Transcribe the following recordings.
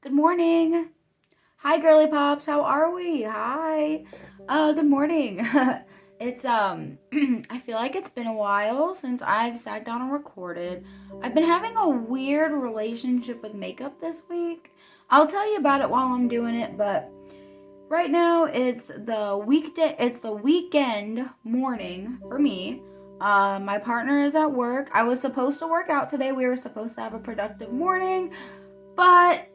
Good morning. Hi, girly pops. How are we? Hi. Good morning. It's I feel like it's been a while since I've sat down and recorded. I've been having a weird relationship with makeup this week. I'll tell you about it while I'm doing it, but right now it's the weekend morning for me. My partner is at work. I was supposed to work out today. We were supposed to have a productive morning, but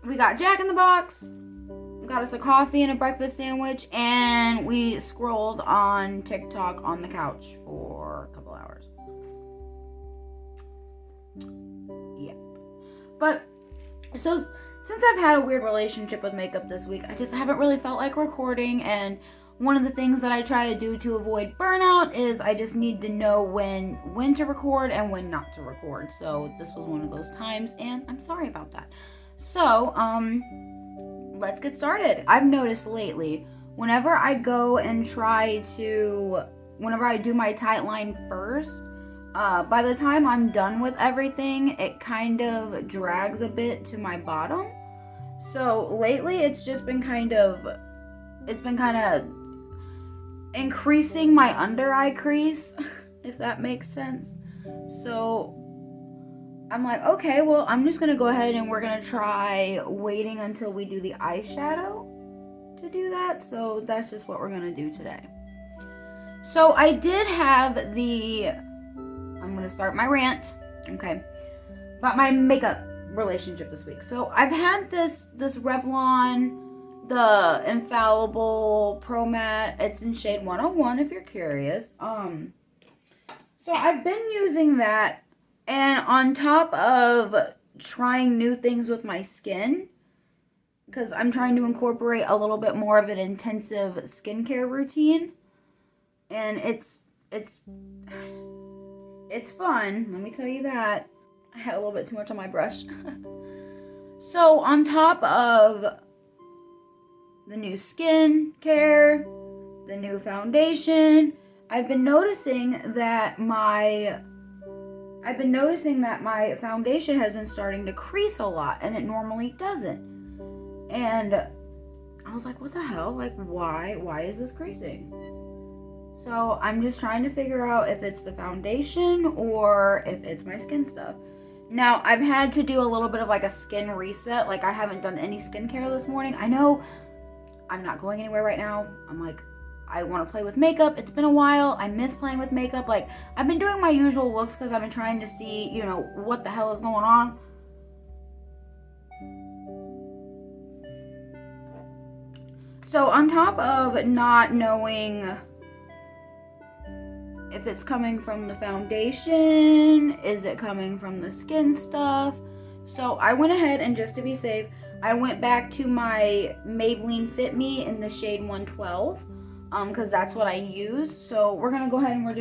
we got Jack in the Box, got us a coffee and a breakfast sandwich, and we scrolled on TikTok on the couch for a couple hours. Yeah. But, so, since I've had a weird relationship with makeup this week, I just haven't really felt like recording, and one of the things that I try to do to avoid burnout is I just need to know when to record and when not to record. So this was one of those times, and I'm sorry about that. So, let's get started. I've noticed lately, whenever I go and whenever I do my tight line first, by the time I'm done with everything, it kind of drags a bit to my bottom. So lately, it's been kind of increasing my under eye crease, if that makes sense. So I'm like, okay, well, I'm just gonna go ahead and we're gonna try waiting until we do the eyeshadow to do that. So that's just what we're gonna do today. So I did have I'm gonna start my rant, okay, about my makeup relationship this week. So I've had this Revlon, the Infallible Pro Matte. It's in shade 101 if you're curious. So I've been using that. And on top of trying new things with my skin, because I'm trying to incorporate a little bit more of an intensive skincare routine, and it's fun, let me tell you that. I had a little bit too much on my brush. So on top of the new skincare, the new foundation, I've been noticing that my foundation has been starting to crease a lot, and it normally doesn't. And I was like, what the hell? Like, why is this creasing? So I'm just trying to figure out if it's the foundation or if it's my skin stuff. Now, I've had to do a little bit of like a skin reset. Like, I haven't done any skincare this morning. I know I'm not going anywhere right now. I'm like, I want to play with makeup. It's been a while. I miss playing with makeup. Like, I've been doing my usual looks because I've been trying to see, what the hell is going on. So on top of not knowing if it's coming from the foundation, is it coming from the skin stuff? So I went ahead and, just to be safe, I went back to my Maybelline Fit Me in the shade 112. Because that's what I use. So we're gonna go ahead and we're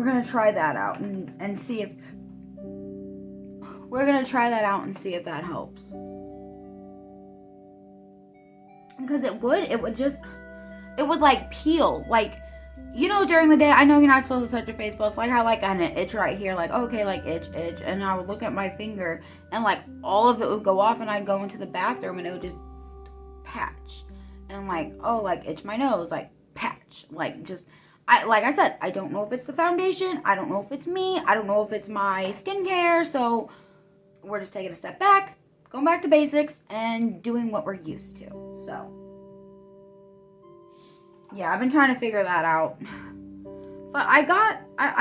gonna try that out and see if that helps. Because it would like peel, like, during the day. I know you're not supposed to touch your face, but if like I like an itch right here, like, okay, like itch, and I would look at my finger and like all of it would go off, and I'd go into the bathroom and it would just patch. And like, oh, like itch my nose, like patch, like like I said, I don't know if it's the foundation, I don't know if it's me, I don't know if it's my skincare. So we're just taking a step back, going back to basics, and doing what we're used to. So yeah, I've been trying to figure that out. But I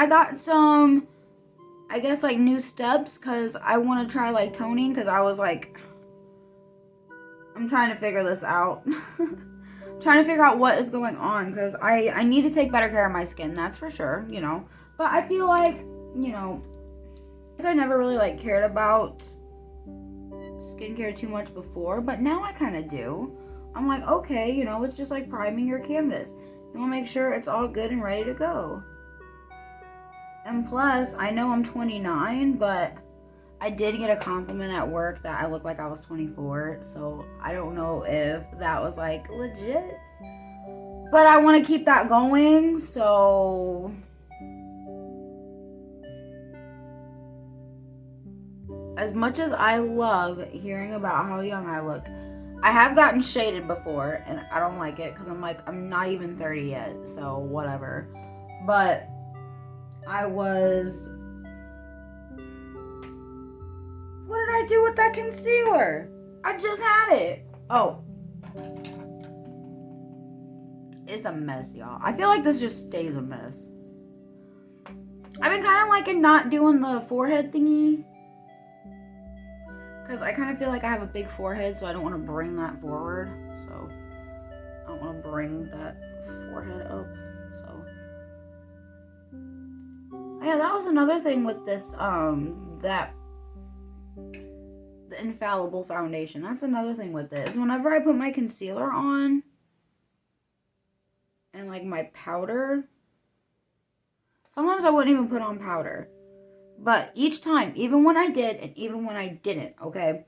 got some, I guess, like new steps, because I want to try like toning, because I was like, I'm trying to figure this out. Trying to figure out what is going on, because I need to take better care of my skin, that's for sure, But I feel like, I never really like cared about skincare too much before, but now I kind of do. I'm like, okay, it's just like priming your canvas. You want to make sure it's all good and ready to go. And plus, I know I'm 29, but I did get a compliment at work that I look like I was 24, so I don't know if that was like legit. But I want to keep that going, so as much as I love hearing about how young I look, I have gotten shaded before, and I don't like it because I'm like, I'm not even 30 yet, so whatever. But I was... What did I do with that concealer? I just had it. Oh. It's a mess, y'all. I feel like this just stays a mess. I've been kind of liking not doing the forehead thingy. Because I kind of feel like I have a big forehead, so I don't want to bring that forward. So, I don't want to bring that forehead up. So, yeah, that was another thing with this, the infallible foundation. That's another thing with it. Is whenever I put my concealer on, and like my powder, sometimes I wouldn't even put on powder. But each time, even when I did and even when I didn't, okay,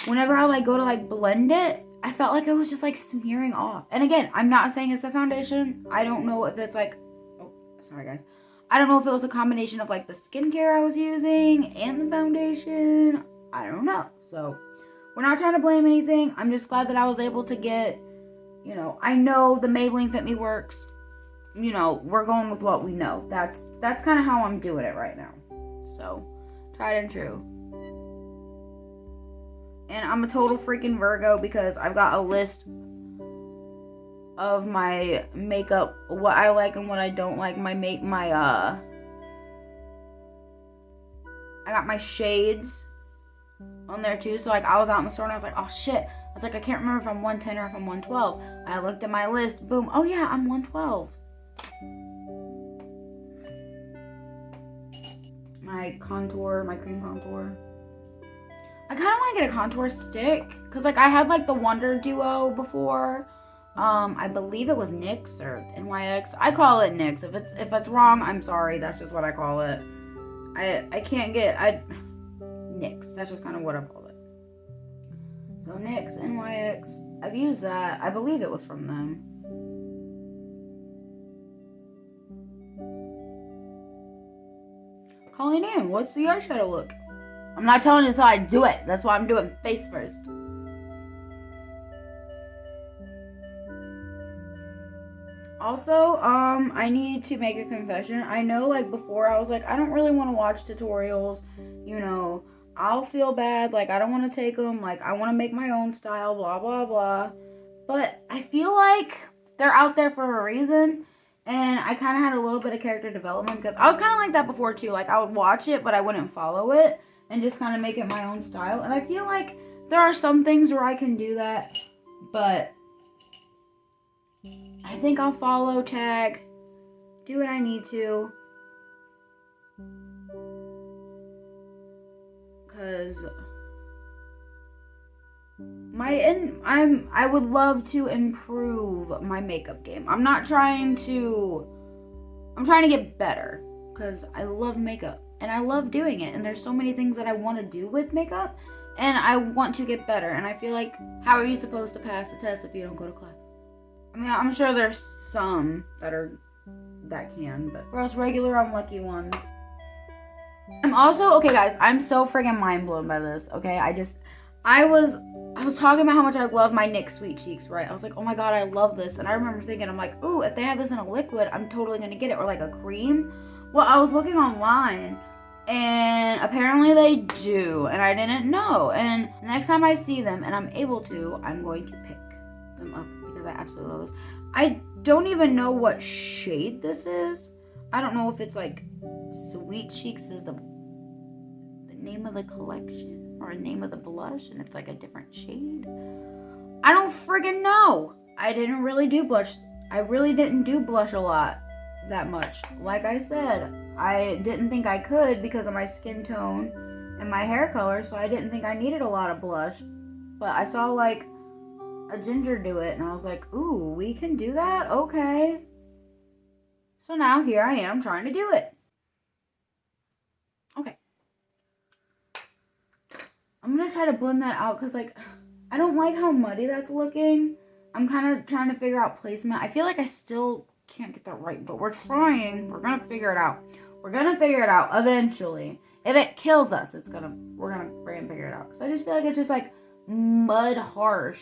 whenever I like go to like blend it, I felt like it was just like smearing off. And again, I'm not saying it's the foundation. I don't know if it's like, oh, sorry guys. I don't know if it was a combination of like the skincare I was using and the foundation. I don't know. So we're not trying to blame anything. I'm just glad that I was able to get, you know, I know the Maybelline Fit Me works. You know, we're going with what we know. That's kind of how I'm doing it right now. So, tried and true. And I'm a total freaking Virgo because I've got a list of my makeup, what I like and what I don't like. I got my shades on there too. So like I was out in the store and I was like, oh shit. I was like, I can't remember if I'm 110 or if I'm 112. I looked at my list. Boom. Oh yeah, I'm 112. My contour, my cream contour. I kind of want to get a contour stick because like I had like the Wonder Duo before. I believe it was NYX or NYX. I call it NYX. If it's wrong, I'm sorry. That's just what I call it. I can't get NYX. That's just kind of what I call it. So NYX, NYX. I've used that. I believe it was from them. Colleen Ann, what's the eyeshadow look? I'm not telling you so I do it. That's why I'm doing face first. Also, I need to make a confession. I know, like, before I was like, I don't really want to watch tutorials. You know, I'll feel bad. Like, I don't want to take them. Like, I want to make my own style, blah, blah, blah. But I feel like they're out there for a reason. And I kind of had a little bit of character development because I was kind of like that before too. Like I would watch it, but I wouldn't follow it and just kind of make it my own style. And I feel like there are some things where I can do that, but I think I'll follow, tag, do what I need to. Because I would love to improve my makeup game. I'm trying to get better because I love makeup and I love doing it, and there's so many things that I want to do with makeup and I want to get better. And I feel like, how are you supposed to pass the test if you don't go to class? I mean, I'm sure there's some that can, but for us regular unlucky ones. I'm also, okay guys, I'm so friggin' mind blown by this, okay? I was talking about how much I love my NYX Sweet Cheeks, right? I was like, oh my god, I love this. And I remember thinking, I'm like, ooh, if they have this in a liquid, I'm totally gonna get it. Or like a cream. Well, I was looking online, and apparently they do, and I didn't know. And next time I see them, and I'm able to, I'm going to pick them up because I absolutely love this. I don't even know what shade this is. I don't know if it's like Sweet Cheeks is the name of the collection or name of the blush and it's like a different shade. I don't friggin' know. I didn't really do blush. I really didn't do blush a lot, that much. Like I said, I didn't think I could because of my skin tone and my hair color, so I didn't think I needed a lot of blush. But I saw like a ginger do it and I was like, ooh, we can do that? Okay. So now here I am trying to do it. Okay. I'm going to try to blend that out because, like, I don't like how muddy that's looking. I'm kind of trying to figure out placement. I feel like I still can't get that right, but we're trying. We're going to figure it out. We're going to figure it out eventually. If it kills us, we're gonna freaking figure it out. Because I just feel like it's just like mud harsh.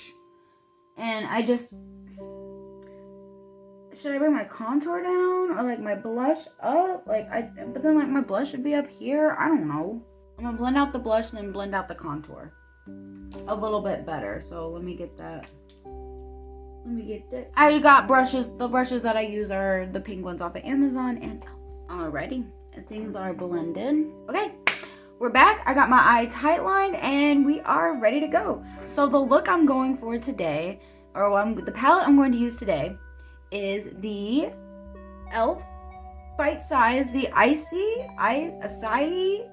And I just, should I bring my contour down or like my blush up? But then like my blush should be up here. I don't know. I'm gonna blend out the blush and then blend out the contour a little bit better. So let me get that. I got brushes. The brushes that I use are the pink ones off of Amazon. And alrighty, things are blended. Okay, we're back. I got my eye tight line and we are ready to go. So the look I'm going for today, the palette I'm going to use today, is the e.l.f. Bite Size, the Acai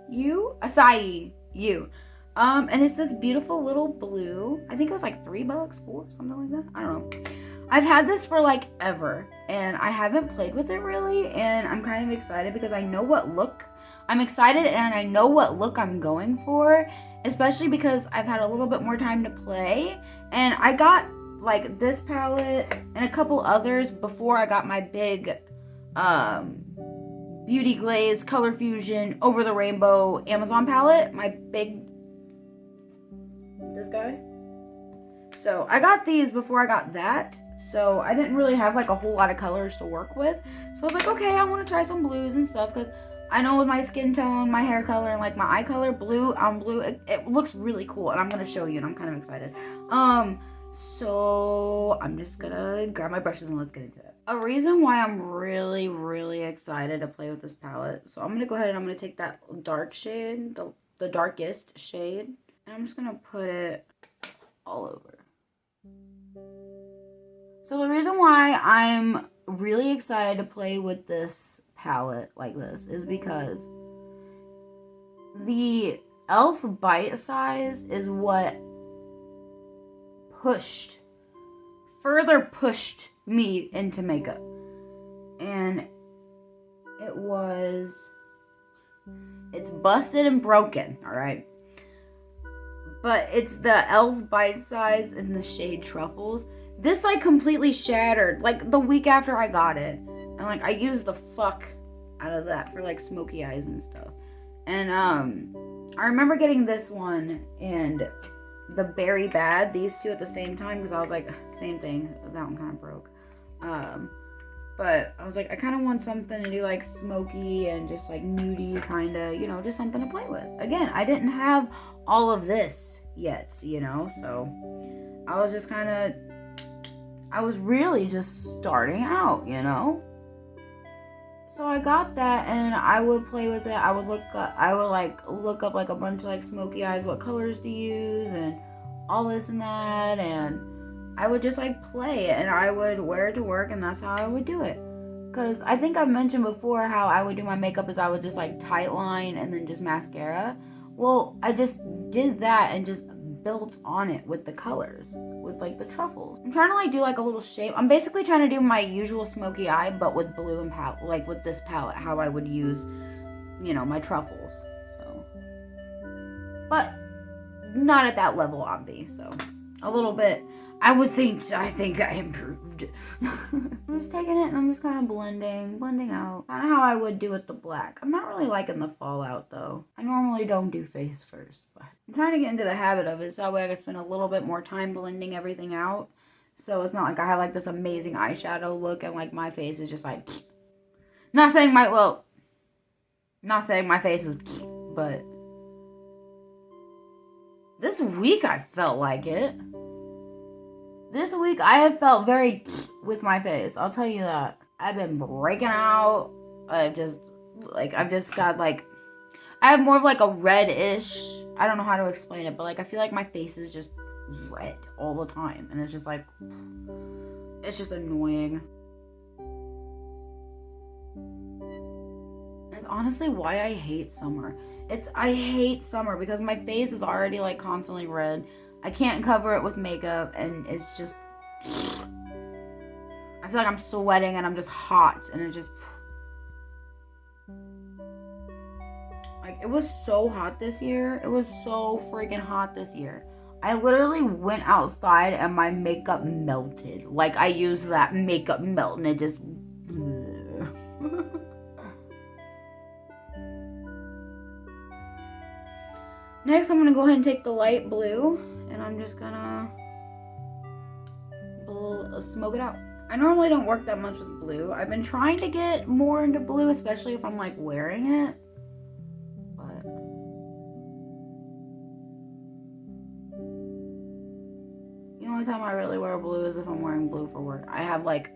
You. And it's this beautiful little blue. I think it was like $3, $4, something like that. I don't know. I've had this for like ever, and I haven't played with it really, and I'm kind of excited because I know what look I'm excited and I know what look I'm going for, especially because I've had a little bit more time to play, and I got like this palette and a couple others before I got my big Beauty Glaze Color Fusion Over the Rainbow Amazon palette, this guy. So I got these before I got that, so I didn't really have like a whole lot of colors to work with. So I was like, okay, I want to try some blues and stuff, because I know with my skin tone, my hair color, and like my eye color, blue on blue, it looks really cool, and I'm gonna show you, and I'm kind of excited. So I'm just gonna grab my brushes and let's get into it. A reason why I'm really, really excited to play with this palette, so I'm gonna go ahead and I'm gonna take that dark shade, the darkest shade, and I'm just gonna put it all over. So the reason why I'm really excited to play with this palette like this is because the e.l.f. Bite Size is what further pushed me into makeup. And it's busted and broken, alright? But it's the e.l.f. Bite Size in the shade Truffles. This like completely shattered like the week after I got it. And like I used the fuck out of that for like smoky eyes and stuff. And I remember getting this one and the Berry Bad, these two at the same time, because I was like, same thing, that one kind of broke. But I was like, I kind of want something to do like smoky and just like nudie kind of, you know, just something to play with. Again, I didn't have all of this yet, you know, so I was just I was really just starting out, you know. So I got that and I would play with it. I would look up like a bunch of like smoky eyes, what colors to use and all this and that, and I would just like play it and I would wear it to work, and that's how I would do it. Because I think I've mentioned before how I would do my makeup is I would just like tight line and then just mascara. Well, I just did that and just built on it with the colors, with like the truffles. I'm trying to like do like a little shape. I'm basically trying to do my usual smoky eye, but with blue and like with this palette, how I would use, you know, my truffles. So, but not at that level, obvi. So, a little bit. I think I improved. I'm just taking it and I'm just kind of blending out. Kind of how I would do with the black. I'm not really liking the fallout though. I normally don't do face first, but I'm trying to get into the habit of it so that way I can spend a little bit more time blending everything out. So it's not like I have like this amazing eyeshadow look and like my face is just like, not saying my face is, but this week I felt like it. This week I have felt very with my face. I'll tell you that. I've been breaking out. I've just got like, I have more of like a reddish, I don't know how to explain it, but like I feel like my face is just red all the time. And it's just like, it's just annoying. It's honestly why I hate summer. I hate summer because my face is already like constantly red. I can't cover it with makeup, and it's just, I feel like I'm sweating and I'm just hot, and it just, like, it was so hot this year. It was so freaking hot this year. I literally went outside and my makeup melted. Like, I used that makeup melt and it just, Next, I'm going to go ahead and take the light blue, and I'm just going to smoke it out. I normally don't work that much with blue. I've been trying to get more into blue, especially if I'm like wearing it. But the only time I really wear blue is if I'm wearing blue for work. I have like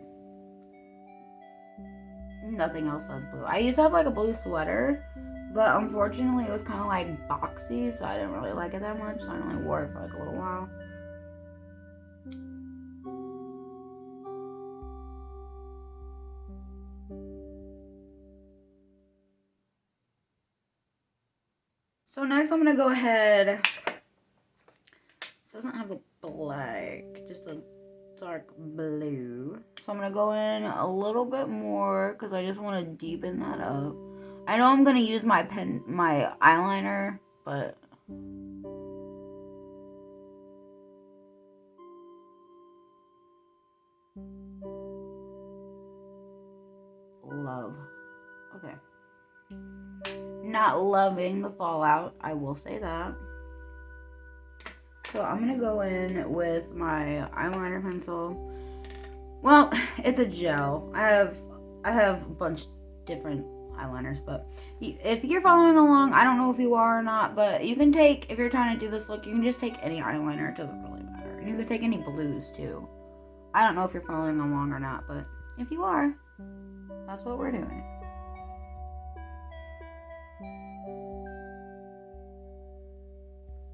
nothing else that's blue. I used to have like a blue sweater, but unfortunately it was kind of like boxy, so I didn't really like it that much, so I only wore it for like a little while. So next I'm gonna go ahead, this doesn't have a black, just a dark blue. So I'm gonna go in a little bit more because I just want to deepen that up. I know I'm gonna use my eyeliner, but love. Okay. Not loving the fallout, I will say that. So I'm gonna go in with my eyeliner pencil. Well, it's a gel. I have a bunch different eyeliners, but if you're following along, I don't know if you are or not, but you can take, if you're trying to do this look, you can just take any eyeliner. It doesn't really matter. And you can take any blues too. I don't know if you're following along or not, but if you are, that's what we're doing.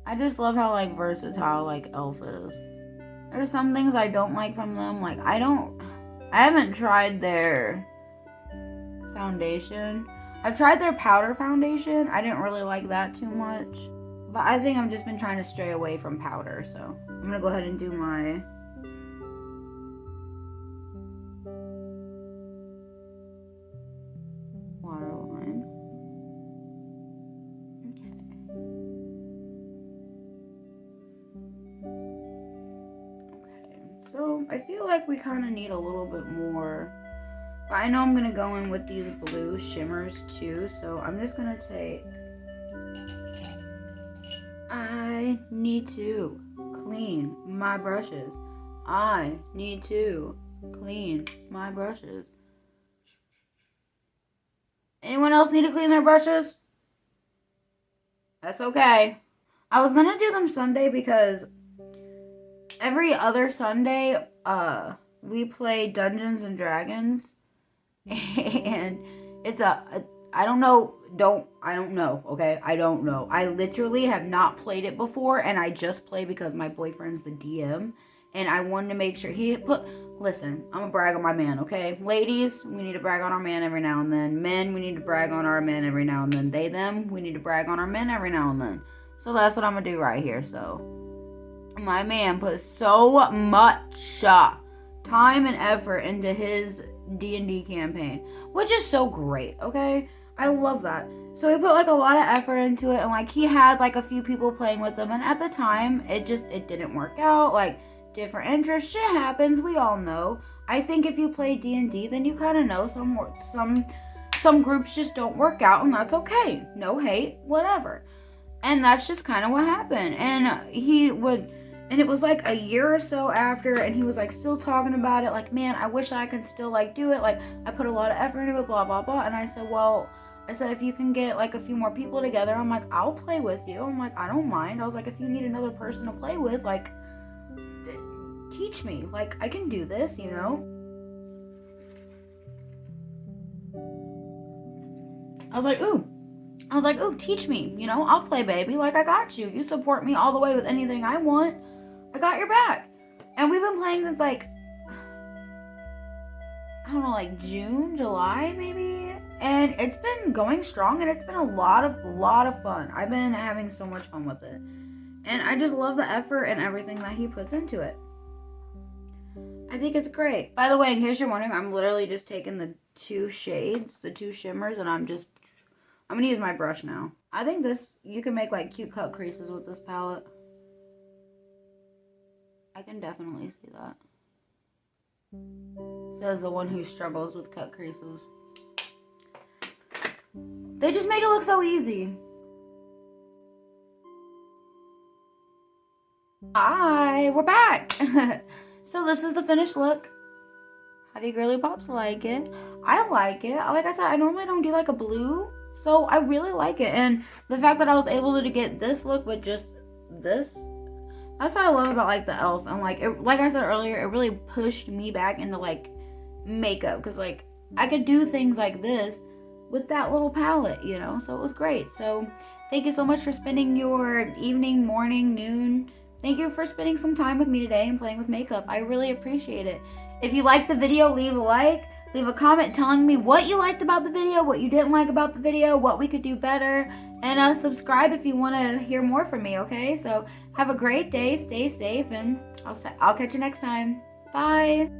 I just love how like versatile like e.l.f. is. There's some things I don't like from them. Like I haven't tried their foundation. I've tried their powder foundation. I didn't really like that too much. But I think I've just been trying to stray away from powder. So I'm gonna go ahead and do my waterline. So I feel like we kind of need a little bit more, but I know I'm going to go in with these blue shimmers too, so I'm just going to take, I need to clean my brushes. I need to clean my brushes. Anyone else need to clean their brushes? That's okay. I was going to do them Sunday because every other Sunday, we play Dungeons and Dragons, and it's I don't know, okay? I don't know. I literally have not played it before, and I just play because my boyfriend's the DM, and I wanted to make sure listen, I'm gonna brag on my man, okay? Ladies, we need to brag on our man every now and then. Men, we need to brag on our men every now and then. They, them, we need to brag on our men every now and then. So that's what I'm gonna do right here, so. My man put so much time and effort into his D&D campaign, which is so great, okay? I love that. So he put like a lot of effort into it, and like he had like a few people playing with him, and at the time it didn't work out. Like different interests, shit happens, we all know. I think if you play D&D, then you kind of know some groups just don't work out, and that's okay. No hate, whatever. And that's just kind of what happened. And it was like a year or so after, and he was like still talking about it, like, man, I wish I could still like do it, like I put a lot of effort into it, blah blah blah. And I said, if you can get like a few more people together, I'm like, I'll play with you. I'm like, I don't mind. I was like, if you need another person to play with, like, teach me, like I can do this, you know. I was like, ooh, teach me, you know, I'll play, baby, like I got you. You support me all the way with anything I want. I got your back. And we've been playing since like, I don't know, like June, July maybe. And it's been going strong, and it's been a lot of fun. I've been having so much fun with it. And I just love the effort and everything that he puts into it. I think it's great. By the way, in case you're wondering, I'm literally just taking the two shades, the two shimmers, and I'm gonna use my brush now. I think you can make like cute cut creases with this palette. I can definitely see that. Says the one who struggles with cut creases. They just make it look so easy. Hi, we're back. So this is the finished look. How do you girly pops like it? I like it. Like I said, I normally don't do like a blue, so I really like it. And the fact that I was able to get this look with just this, that's what I love about like the elf. And like it, like I said earlier, it really pushed me back into like makeup, because like I could do things like this with that little palette, you know. So it was great. So thank you so much for spending your evening, morning, noon. Thank you for spending some time with me today and playing with makeup. I really appreciate it. If you liked the video, leave a like, leave a comment telling me what you liked about the video, what you didn't like about the video, what we could do better, and subscribe if you want to hear more from me, okay? So have a great day, stay safe, and I'll catch you next time. Bye.